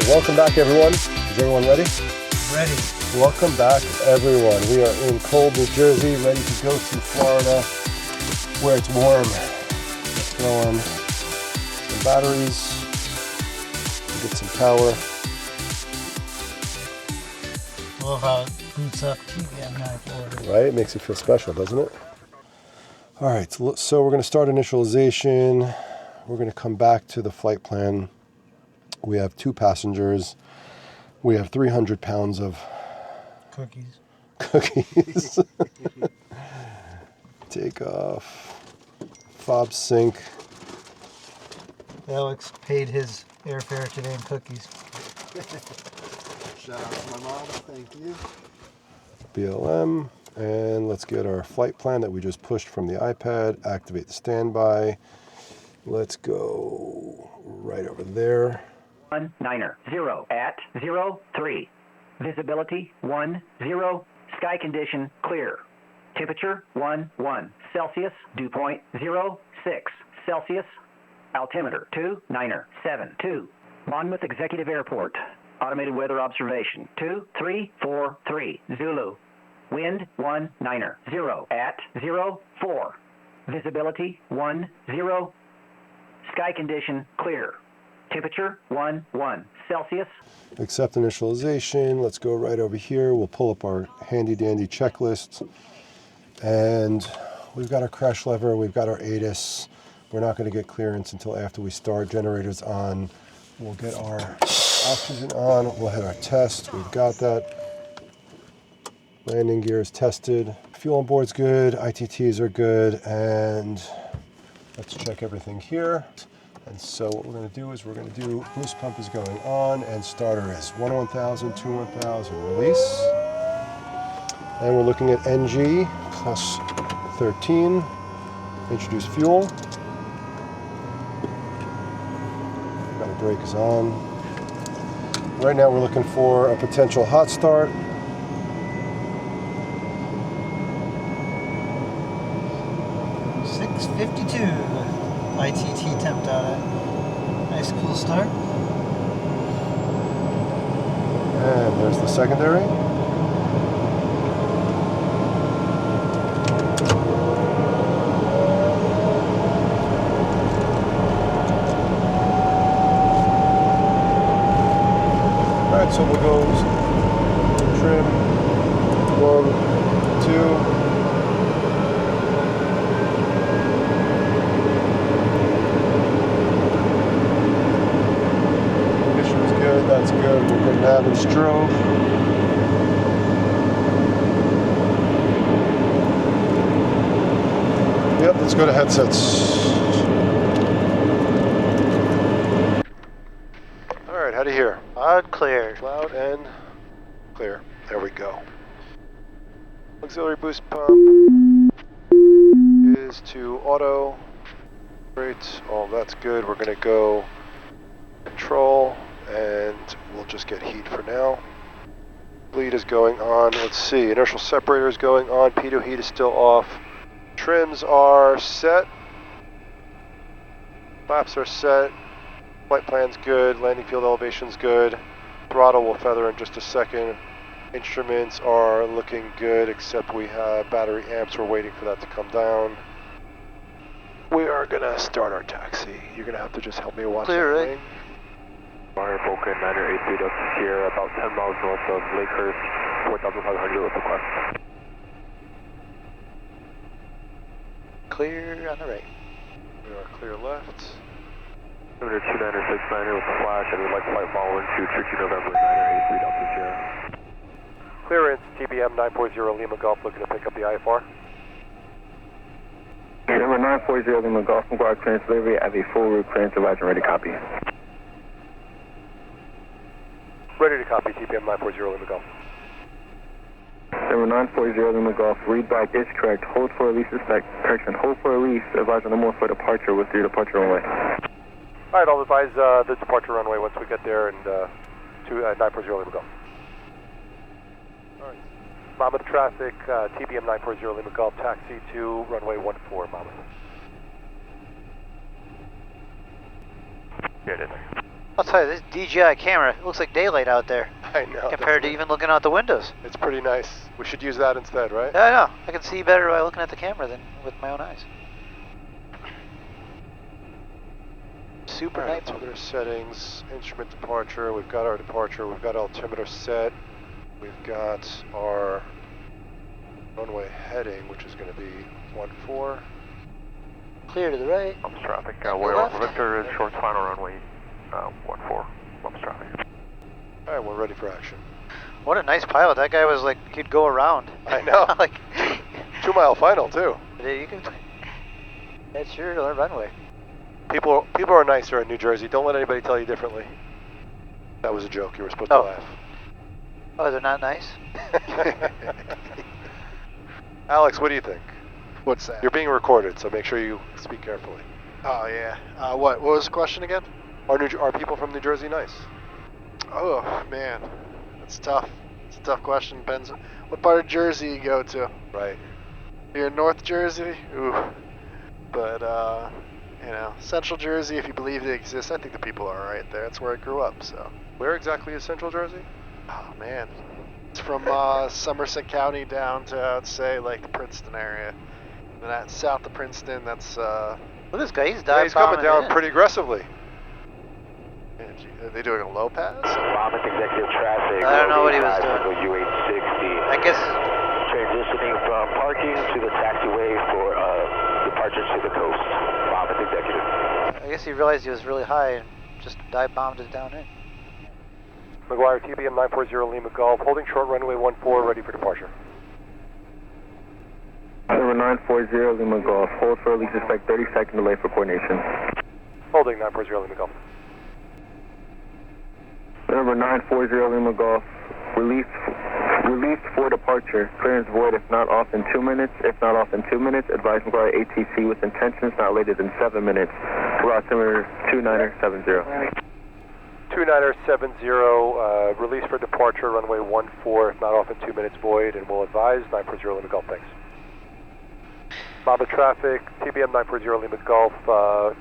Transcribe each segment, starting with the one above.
Welcome back, everyone. Is everyone ready? Ready. Welcome back, everyone. We are in cold New Jersey, ready to go to Florida, where it's warm. Let's throw on some batteries, get some power. I love how it boots up TBM 9 Florida. Right? It makes it feel special, doesn't it? All right, so we're going to start initialization. We're going to come back to the flight plan. We have 2 passengers. We have 300 pounds of Cookies. Takeoff. Fob sync. Alex paid his airfare today in cookies. Shout out to my mom, thank you. BLM. And let's get our flight plan that we just pushed from the iPad. Activate the standby. Let's go right over there. 190 at 03. Visibility 10. Sky condition clear. Temperature 11 Celsius. Dew point 06 Celsius. Altimeter 2972. Monmouth Executive Airport. Automated weather observation 2343 Zulu. Wind 190 at 04. Visibility 10. Sky condition clear. Temperature 11 Celsius. Accept initialization. Let's go right over here. We'll pull up our handy dandy checklist. And we've got our crash lever. We've got our ATIS. We're not going to get clearance until after we start. Generators on. We'll get our oxygen on. We'll hit our test. We've got that. Landing gear is tested. Fuel on board's good. ITTs are good. And let's check everything here. And so what we're going to do is we're going to do boost pump is going on and starter is 11000, 21000, release. And we're looking at NG plus 13. Introduce fuel. Got a brake is on. Right now we're looking for a potential hot start. .652 ITT temp data. Nice cool start. And there's the secondary. Alright, so we'll go trim 1, 2. That's good. We're good nav and strobe. Yep, let's go to headsets. Alright, how do you hear? Loud, clear. Loud and clear. There we go. Auxiliary boost pump is to auto. Great. Oh, that's good. We're going to go control. And we'll just get heat for now. Bleed is going on. Let's see. Inertial separator is going on. pitot heat is still off. Trims are set. Flaps are set. Flight plan's good. Landing field elevation's good. Throttle will feather in just a second. Instruments are looking good, except we have battery amps. We're waiting for that to come down. We are gonna start our taxi. You're gonna have to just help me watch that wing. Meyer Vulcan 983 up here, about 10 miles north of Lakehurst, 4,500 with request. Clear on the right. We are clear left. Number 2969 with a flash, and we'd like flight follow into 32 November 983 Delta Sierra. Clearance, TBM 940 Lima Golf, looking to pick up the IFR. Number 940 Lima Golf, McGuire clearance delivery, I have a full route clearance, advise and ready copy. Ready to copy, TBM 940 Lima Golf. Number 940 Lima Golf, read back is correct, hold for release is correction, hold for release, advise on no more for departure with your departure runway. Alright, I'll advise the departure runway once we get there and to 940 Lima Golf. Alright. Monmouth traffic, TBM 940 Lima Golf, taxi to runway 14, Monmouth. Good, in there. I'll tell you, this DJI camera, it looks like daylight out there I know. compared to even looking out the windows. It's pretty nice. We should use that instead, right? Yeah, I know. I can see better by looking at the camera than with my own eyes. Super All right, nice. altimeter settings, instrument departure. We've got our departure. We've got altimeter set. We've got our runway heading, which is going to be 14. Clear to the right. Bumps traffic. And Way left. off Victor is short final runway 14. Bumps traffic. All right, we're ready for action. What a nice pilot. That guy was like, he'd go around. I know. Like, 2 mile final too. you can. That's sure the runway. People are nicer in New Jersey. Don't let anybody tell you differently. That was a joke. You were supposed to laugh. Oh, they're not nice? Alex, what do you think? What's that? You're being recorded, so make sure you speak carefully. Oh yeah. What was the question again? Are people from New Jersey nice? Oh man, that's tough. It's a tough question. Depends what part of Jersey you go to. Right. You're in North Jersey, ooh. But you know, Central Jersey, if you believe they exist, I think the people are right there. That's where I grew up. So. Where exactly is Central Jersey? Oh man, it's from Somerset County down to I'd say like the Princeton area. And then that's south of Princeton. That's Look at this guy. He's Yeah, dive he's coming bombing down in. pretty aggressively. Are they doing a low pass? Monmouth executive traffic. I don't know what he was doing. U860. I guess. Transitioning from parking to the taxiway for departure to the coast. Monmouth executive. I guess he realized he was really high and just dive bombed it down in. McGuire, TBM 940 Lima Golf, holding short runway 14, ready for departure. Number 940 Lima Golf, hold for release, expect 30-second delay for coordination. Holding 940 Lima Golf. Number 940 Lima Golf, released for departure. Clearance void if not off in 2 minutes. If not off in 2 minutes, advise McGuire ATC with intentions not later than 7 minutes. Route altimeter 2970. 2970, release for departure, runway 14, if not off in 2 minutes, void, and we'll advise 940 Lima Golf, thanks. Monmouth traffic, TBM 940 Lima Golf,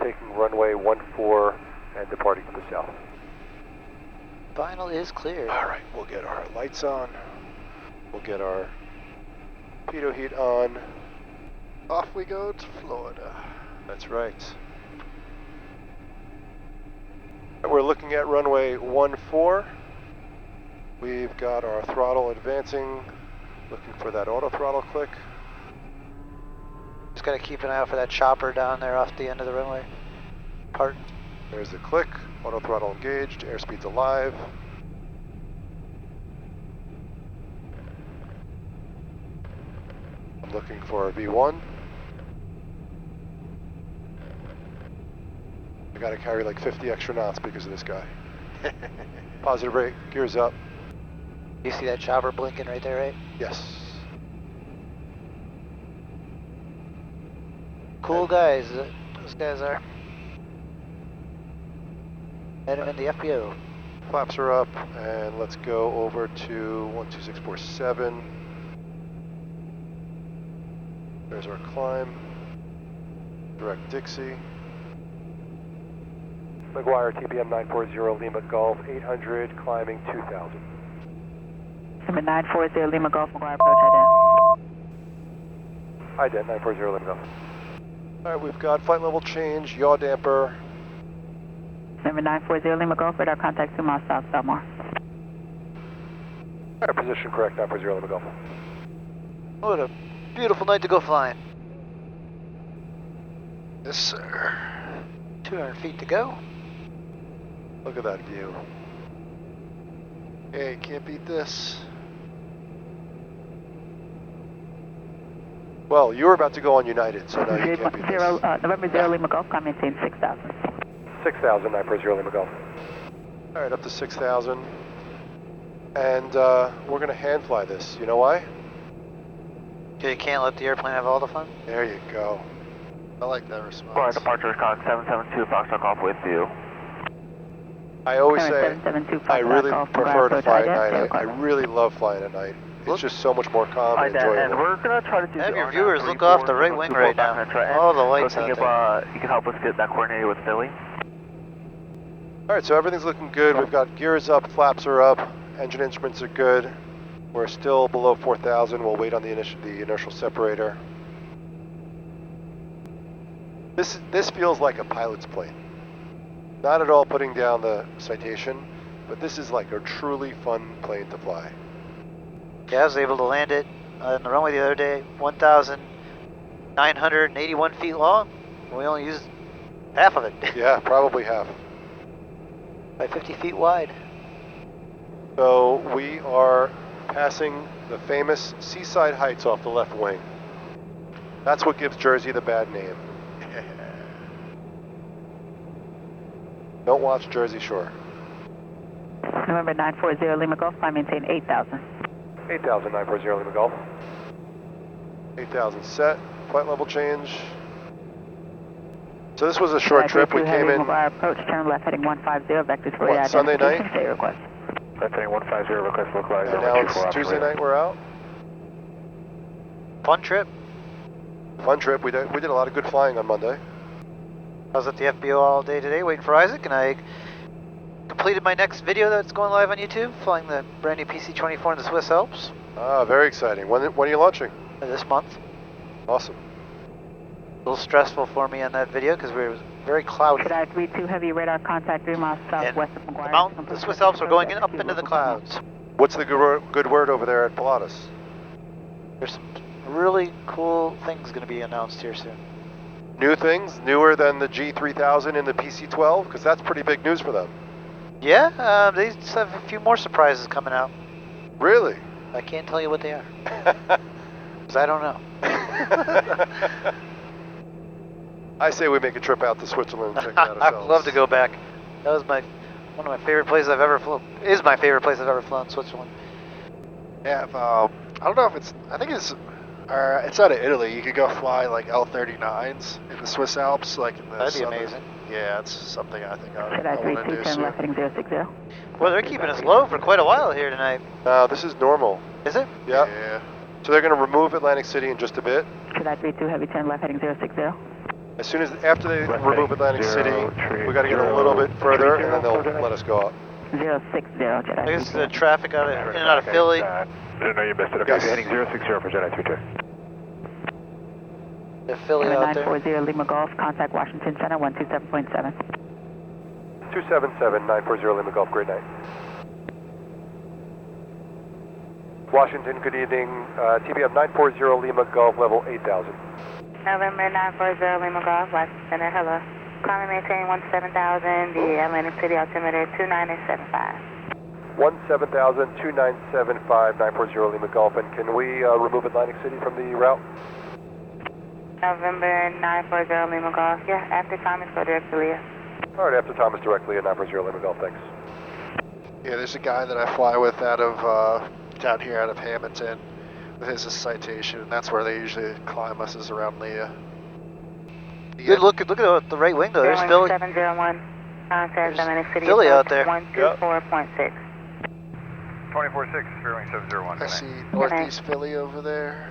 taking runway 14 and departing to the south. Final is clear. All right, we'll get our lights on. We'll get our pitot heat on. Off we go to Florida. That's right. We're looking at runway 14. We've got our throttle advancing, looking for that auto throttle click. Just gotta keep an eye out for that chopper down there off the end of the runway. Part. There's the click, auto throttle engaged, airspeed's alive. I'm looking for a V1. I gotta carry like 50 extra knots because of this guy. Positive brake, gears up. You see that chopper blinking right there, right? Yes. Cool guys, those guys are. Head him in the FBO. Flaps are up, and let's go over to 12647. There's our climb. Direct Dixie. McGuire, TBM 940 Lima Golf, 800, climbing 2000. Number 940 Lima Golf, McGuire approach Ident 940 Lima Golf. Alright, we've got flight level change, yaw damper. Number 940 Lima Golf, radar contact 2 miles south, Belmore. Alright, position correct, 940 Lima Golf. What a beautiful night to go flying. Yes, sir. 200 feet to go. Look at that view. Hey, can't beat this. Well, you were about to go on United, so now you can't beat this. November 0 Lima Golf, climb maintain 6,000. 6,000, 940 Lima Golf. Alright, up to 6,000. And we're going to hand fly this. You know why? You can't let the airplane have all the fun. There you go. I like that response. Alright, departure Con 772, Foxtrot Golf with you. I always say, 772 I really Golf, prefer to approach fly at Ident, night. I 0 o'clock. really love flying at night. It's just so much more calm and And enjoyable. we're going to try to do Have the your RNAV viewers look off the right wing right now. All the lights out if there. you can help us get that coordinated with Philly. All right, so everything's looking good. We've got gears up, flaps are up, engine instruments are good. We're still below 4,000. We'll wait on the inertial separator. This feels like a pilot's plane. Not at all putting down the citation, but this is like a truly fun plane to fly. Yeah, I was able to land it on the runway the other day, 1,981 feet long. We only used half of it. Yeah, probably half. By 50 feet wide. So we are passing the famous Seaside Heights off the left wing. That's what gives Jersey the bad name. Don't watch Jersey Shore. November 940 Lima Golf, climb maintain 8,000. 8,000, 940 Lima Golf. 8,000 set, flight level change. So this was a short trip. We came in. Approach, turn left heading 150, vectors for What, Sunday night? Day request. Left heading 150, request localizer. And now it's Tuesday night. We're out. Fun trip. Fun trip. We did a lot of good flying on Monday. I was at the FBO all day today waiting for Isaac, and I completed my next video that's going live on YouTube, flying the brand new PC-24 in the Swiss Alps Ah, very exciting. When are you launching? this month. Awesome. A little stressful for me on that video because we were very cloudy. Should I 3-2 heavy radar contact 3 miles southwest of McGuire? The Swiss Alps are going up into the clouds. What's the good word over there at Pilatus? There's some really cool things going to be announced here soon. New things? Newer than the G3000 and the PC-12? Because that's pretty big news for them. Yeah, they just have a few more surprises coming out. Really? I can't tell you what they are. Because I don't know. I say we make a trip out to Switzerland and check it out I ourselves. would love to go back. That was one of my favorite places I've ever flown. Is my favorite place I've ever flown, Switzerland. Yeah, I don't know if I think it's out of Italy. You could go fly like L-39s in the Swiss Alps, like in the That'd be southern- amazing. Yeah, it's something I think Should I I want to 3-2 do turn left soon. heading 060? Well, they're keeping us low for quite a while here tonight. This is normal. Is it? Yeah. Yeah. So they're going to remove Atlantic City in just a bit. Should I 3-2 heavy turn left heading 060? As soon as after they Left remove heading Atlantic City, 030, we got to get a little bit further, and then they'll 030. let us go up. 060, Jedi. I guess the traffic out of, in and out of Philly. No, you missed it. Okay, Yes. heading 060 for Jedi 32. The Philly out there. 940 Lima Golf, contact Washington Center 127.7. 277, 940 Lima Golf, great night. Washington, good evening. TBM 940 Lima Golf, level 8,000. November 940 Lima Golf, Washington Center, hello. Climb and maintain 17,000, the Atlantic City altimeter 2975. 17,000, 2975, 940 Lima Golf, and can we remove Atlantic City from the route? November 940 Lima Golf, yeah, after Thomas, go direct to Leah. All right, after Thomas directly at 940 Lima Golf, thanks. Yeah, there's a guy that I fly with out of down here out of Hamilton with his citation, and that's where they usually climb us, is around Leah. Good look at the right wing though. There's Philly. 701, contact There's Atlantic City. Philly out there. 124.6. 246, 701. I see Northeast Philly over there.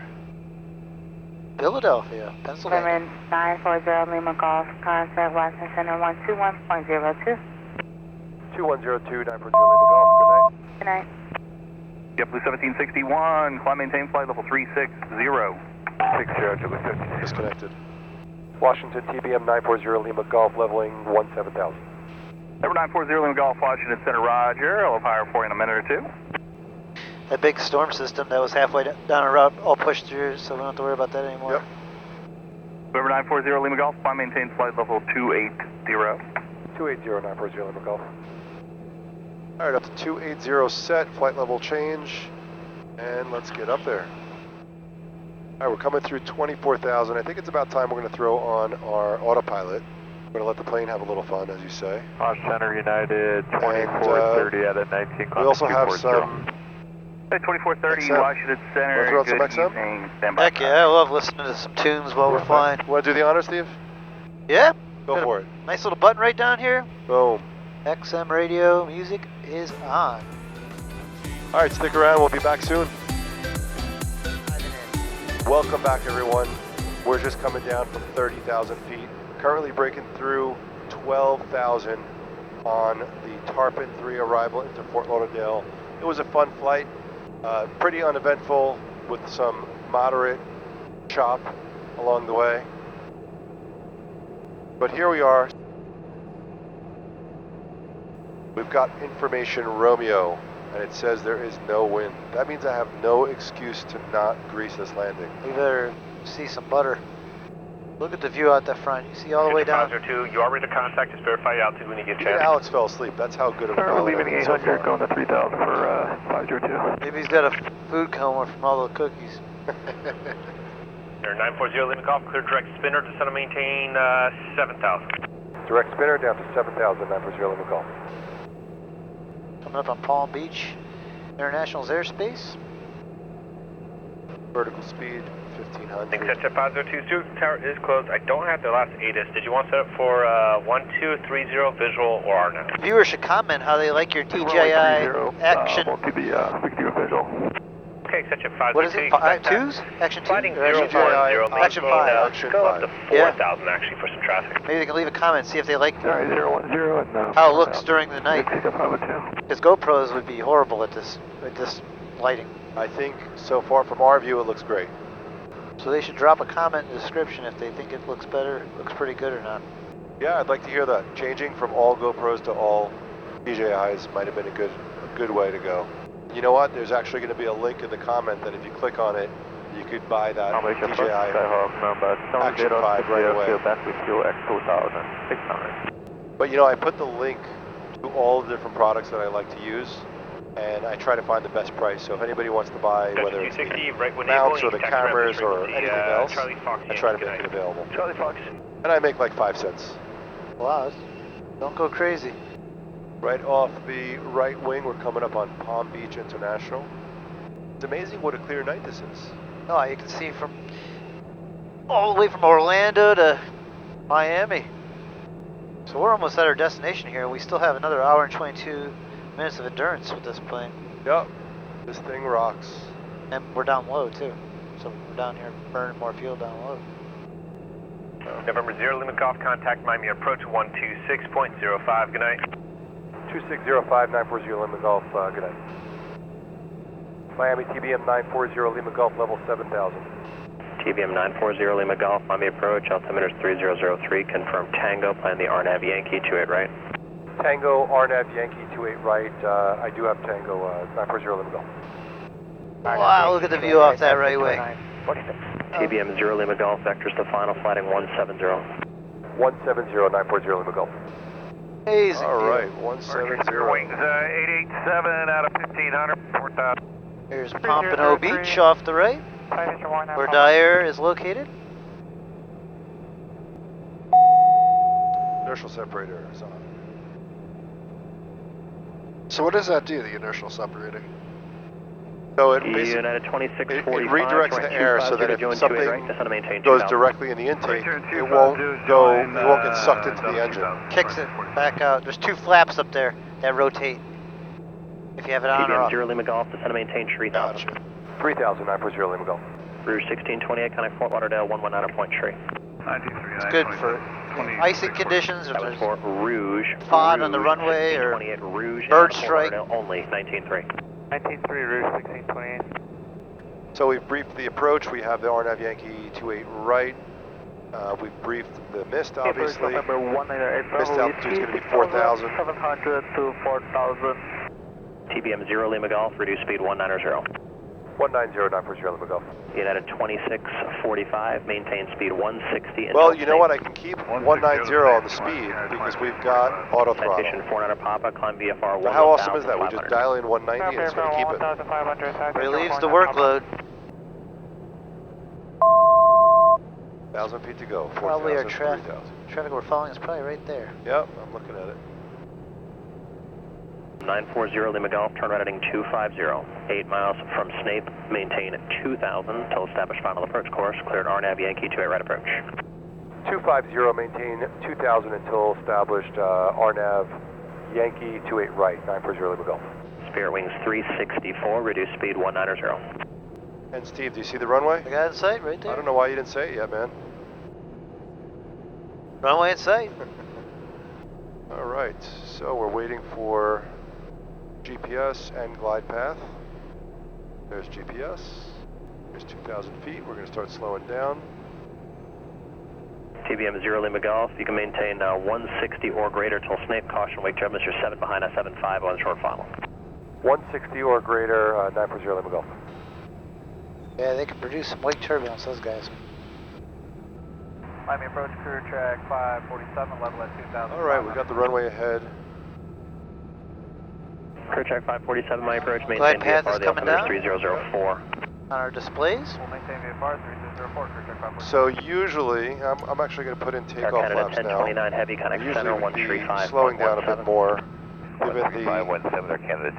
Philadelphia, Pennsylvania. November 940 Lima Golf, contact Washington Center 121.02. 2102, 940 Lima Golf, good night. Good night. JetBlue 1761, climb maintain flight level 360. 60, JetBlue 1761. Disconnected. Washington, TBM 940 Lima Golf, leveling 17,000. Number 940 Lima Golf, Washington Center, roger. I'll have higher for you in a minute or two. That big storm system that was halfway down a route all pushed through, so we don't have to worry about that anymore. Yep. Number 940 Lima Golf, climb maintain flight level 280. 280, 940 Lima Golf. All right, up to 280 set, flight level change, and let's get up there. All right, we're coming through 24,000. I think it's about time we're going to throw on our autopilot. We're going to let the plane have a little fun, as you say. Center United, 2430 out of 19. We also have some... Hey, 2430 XM. Washington Center. Wanna throw out some Good XM? evening. Stand by. Heck yeah, I love listening to some tunes while we're flying. Want to do the honor, Steve? Yeah. Go for it. Nice little button right down here. Boom. XM radio music is on. All right, stick around. We'll be back soon. Welcome back, everyone. We're just coming down from 30,000 feet. Currently breaking through 12,000 on the Tarpon 3 arrival into Fort Lauderdale. It was a fun flight, pretty uneventful with some moderate chop along the way. But here we are. We've got information Romeo, and it says there is no wind. That means I have no excuse to not grease this landing. We better see some butter. Look at the view out the front. You see all the way down. 502, you are ready to contact. Just verify your altitude when you get Even chance. Alex fell asleep. That's how good of a pilot We're leaving I am so 800, far. going to 3000 for 502. Maybe he's got a food coma from all the cookies. 940 Lima Golf, clear direct spinner, descend and maintain 7,000. Direct spinner down to 7,000, 940 Lima Golf. Coming up on Palm Beach International's airspace. Vertical speed, 1500. Except 5022, tower is closed. I don't have the last ATIS. Did you want set up for 1230 visual or RNAV? Viewers should comment how they like your DJI action. We can do a visual. Okay, except 502. What is it? 5.2s? Action 2? Fighting Or action 5? Action 5. Action Go up 5. to 4,000 actually for some traffic. Maybe they can leave a comment, see if they like Alright, 010 and how it looks during the night. Take up 502. Because GoPros would be horrible at this lighting. I think so far from our view it looks great. So they should drop a comment in the description if they think it looks better, looks pretty good or not. Yeah, I'd like to hear that. Changing from all GoPros to all DJIs might have been a good way to go. You know what? There's actually going to be a link in the comment that if you click on it, you could buy that DJI Action 5 right away. But you know, I put the link to all the different products that I like to use, and I try to find the best price. So if anybody wants to buy, whether it's the mounts or the cameras or anything else, I try to make it available. Charlie Fox. And I make like 5 cents. Wow, don't go crazy. Right off the right wing, we're coming up on Palm Beach International. It's amazing what a clear night this is. Oh, you can see from all the way from Orlando to Miami. So we're almost at our destination here. We still have another hour and 22 minutes of endurance with this plane. Yep, this thing rocks. And we're down low too. So we're down here burning more fuel down low. November 0 Lima Golf, contact Miami approach 126.05. Good night. 2605 940 Lima Golf, good night. Miami TBM 940 Lima Golf, level 7000. TBM 940 Lima Golf, Miami approach, altimeter is 3003, confirm Tango, plan the RNAV Yankee 28 right. Tango, RNAV Yankee 28 right, I do have Tango 940 Lima Golf. Wow, look at the view off that right wing. TBM 0 Lima Golf, vectors to final, flighting 170. 170 940 Lima Golf. Amazing All view. right, 170. Wings 887 out of 1500, 4,000. Here's Pompano Beach off the right, where Dyer is located. Inertial separator is on. So what does that do, the inertial separator? So it basically United 2645, it redirects the air so that if something maintain goes 2000. directly in the intake, it won't get sucked into the engine. Kicks it back out. There's 2 flaps up there that rotate if you have it on or TBM off. 0 Lima Golf, descend and maintain 3000. 3000 940 Lima Golf. Rouge 1628, connect Fort Lauderdale 119 point tree. It's good for icy conditions, if That was there's for Rouge. fog on the runway or 1628 Rouge, bird and Fort strike. Lauderdale only, 19.3. 19.3 Rouge 1628. So we've briefed the approach. We have the RNAV Yankee 28 right. We've briefed the mist, obviously. Mist altitude is going to be 4,000. 700 to 4,000. TBM 0 Lima Golf, reduce speed 190. 190 940 Lima Golf. United 2645, maintain speed 160. Well, you know what? I can keep 190 on the speed because we've got auto throttle. Citation 400 Papa, climb VFR 1. But how awesome is that? We just dial in 190 and it's going to keep it. relieves the workload. 1,000 feet to go. Probably our 4,000, 3,000. traffic we're following is probably right there. Yep, I'm looking at it. 940 Lima Golf, turn right heading 250. 8 miles from Snape, maintain 2000 till established final approach course. Cleared RNAV Yankee 28 right approach. 250, maintain 2,000 until established RNAV Yankee 28 right, 940 Lima Golf. Spirit Wings 364, reduce speed 190. And Steve, do you see the runway? I got it in sight right I there. don't know why you didn't say it yet, man. Runway in sight. All right, so we're waiting for GPS and glide path. There's GPS. There's 2,000 feet. We're going to start slowing down. TBM 0 Lima Golf, you can maintain 160 or greater till Snape. Caution, wake Germans, you're 7 behind us, 7-5 on short final. 160 or greater, 940 Lima Golf. Yeah, they can produce some wake turbulence, those guys. Miami approach crew track 547, level at 2,000. All right, we got the runway ahead. Crew track 547, my approach, Glide maintain path VFR, is the coming altimeter down. 3004. On our displays. We'll maintain VFR 3004, crew track 547. So usually, I'm actually going to put in Air takeoff Canada flaps now. 1029 heavy, connect Usually center would be 135. slowing down a bit more, given the 517, Air Canada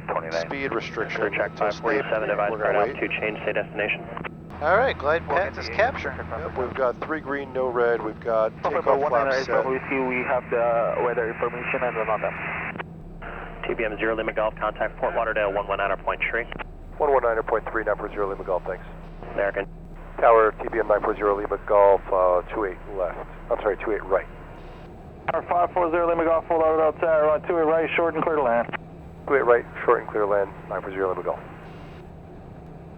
1029. speed restriction. Crew track to Snape. 547, advise We're current gonna wait. altitude, change state destination. All right, glide path is capturing. Yep, we've got 3 green, no red. We've got takeoff November flaps set. we have the weather information and run on them. TBM 0 Lima Golf, contact Fort Lauderdale 119.3. 119.3, 940 Lima Golf, thanks. American. Tower, TBM 940 Lima Golf, 28 left. I'm sorry, 28 right. Tower 540 Lima Golf, Fort Lauderdale Tower, 28 right, short and clear to land. 28 right, short and clear land, 940 Lima Golf.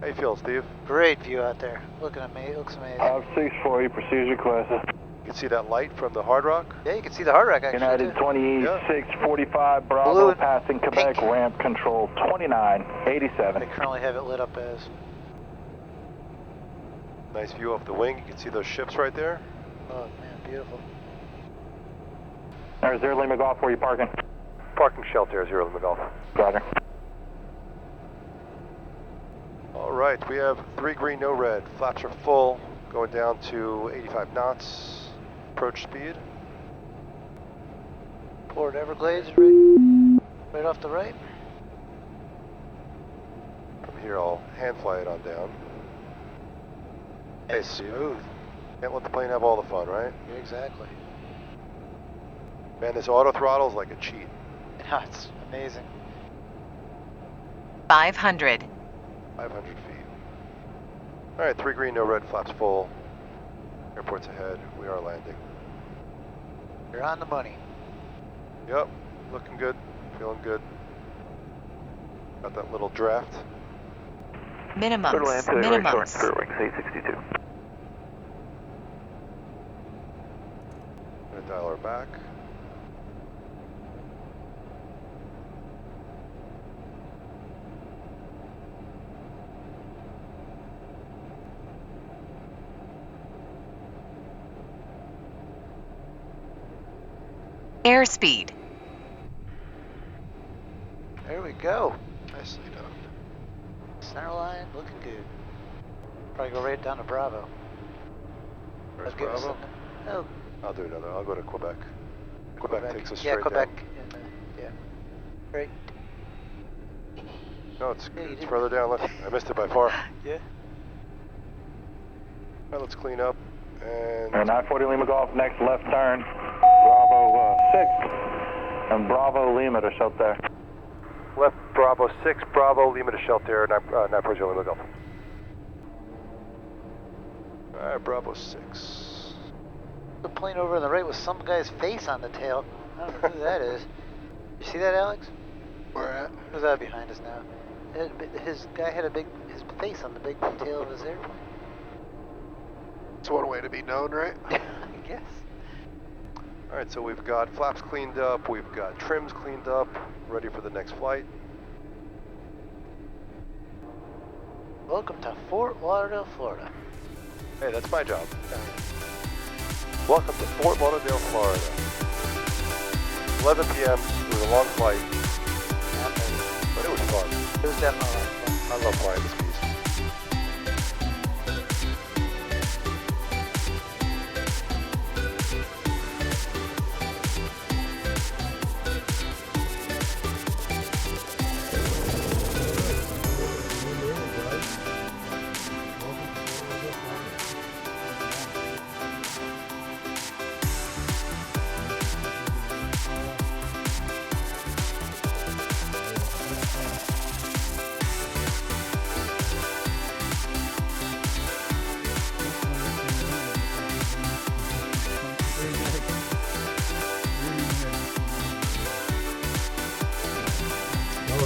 How you feeling, Steve? Great view out there. Looking at me, it looks amazing. 564, procedure classes. You can see that light from the Hard Rock? Yeah, you can see the hard rack actually. United too. 2645, Bravo, Blue and passing Quebec, pink. ramp control 2987. They currently have it lit up as. Nice view off the wing. You can see those ships right there. Oh man, beautiful. There's 0 Lima Golf, where are you parking? Parking shelter, 0 Lima Golf. Roger. All right, we have 3 green, no red. Flaps are full, going down to 85 knots. Approach speed. Port Everglades right off the right. From here, I'll hand fly it on down. Hey, Steve. Smooth. Can't let the plane have all the fun, right? Yeah, exactly. Man, this auto throttle is like a cheat. No, it's amazing. 500. 500 feet. All right, 3 green, no red. Flaps full. Airport's ahead. We are landing. You're on the money. Yep, looking good, feeling good. Got that little draft. Minimums. Minimums. wings 862. Gonna dial her back. Airspeed. There we go. Nicely done. Center line looking good. Probably go right down to Bravo. Where's That'll give us Bravo? Oh, I'll do another. I'll go to Quebec. Quebec takes us straight yeah, Quebec. down. Yeah. Great. No, it's, Yeah, you it's did. further down. Left. I missed it by far. Yeah. All right, let's clean up. And 940 Lima Golf, next left turn. Bravo 6. And Bravo Lima to shelter. Left Bravo 6, Bravo, Lima to shelter, 940 Lima Golf. all right, Bravo 6. The plane over on the right with some guy's face on the tail. I don't know who that is. You see that, Alex? Where at? Who's that behind us now? His guy had his face on the big tail of his airplane. It's one way to be known, right? I guess. All right, so we've got flaps cleaned up. We've got trims cleaned up. Ready for the next flight. Welcome to Fort Lauderdale, Florida. Hey, that's my job. Welcome to Fort Lauderdale, Florida. 11 p.m. It was a long flight, but it was fun. It was definitely a lot of fun. I love flying this piece.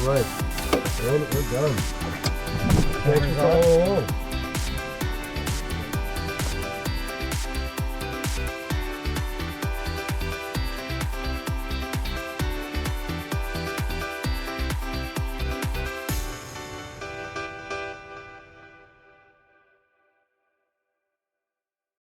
right. And we're done. Thanks for following along.